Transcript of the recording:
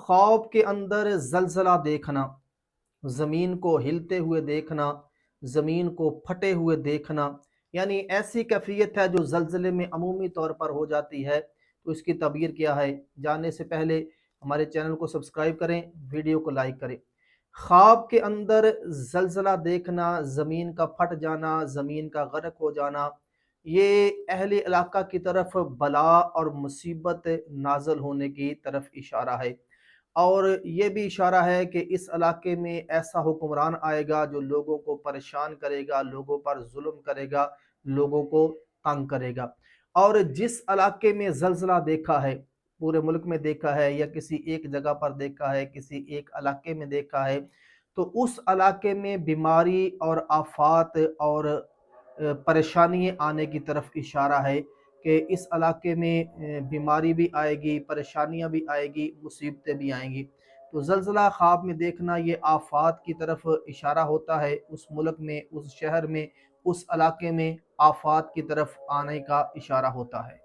خواب کے اندر زلزلہ دیکھنا، زمین کو ہلتے ہوئے دیکھنا، زمین کو پھٹے ہوئے دیکھنا، یعنی ایسی کیفیت ہے جو زلزلے میں عمومی طور پر ہو جاتی ہے، تو اس کی تعبیر کیا ہے؟ جاننے سے پہلے ہمارے چینل کو سبسکرائب کریں، ویڈیو کو لائک کریں۔ خواب کے اندر زلزلہ دیکھنا، زمین کا پھٹ جانا، زمین کا غرق ہو جانا، یہ اہل علاقہ کی طرف بلا اور مصیبت نازل ہونے کی طرف اشارہ ہے، اور یہ بھی اشارہ ہے کہ اس علاقے میں ایسا حکمران آئے گا جو لوگوں کو پریشان کرے گا، لوگوں پر ظلم کرے گا، لوگوں کو تنگ کرے گا۔ اور جس علاقے میں زلزلہ دیکھا ہے، پورے ملک میں دیکھا ہے یا کسی ایک جگہ پر دیکھا ہے، کسی ایک علاقے میں دیکھا ہے، تو اس علاقے میں بیماری اور آفات اور پریشانی آنے کی طرف اشارہ ہے کہ اس علاقے میں بیماری بھی آئے گی، پریشانیاں بھی آئے گی، مصیبتیں بھی آئیں گی۔ تو زلزلہ خواب میں دیکھنا یہ آفات کی طرف اشارہ ہوتا ہے، اس ملک میں، اس شہر میں، اس علاقے میں آفات کی طرف آنے کا اشارہ ہوتا ہے۔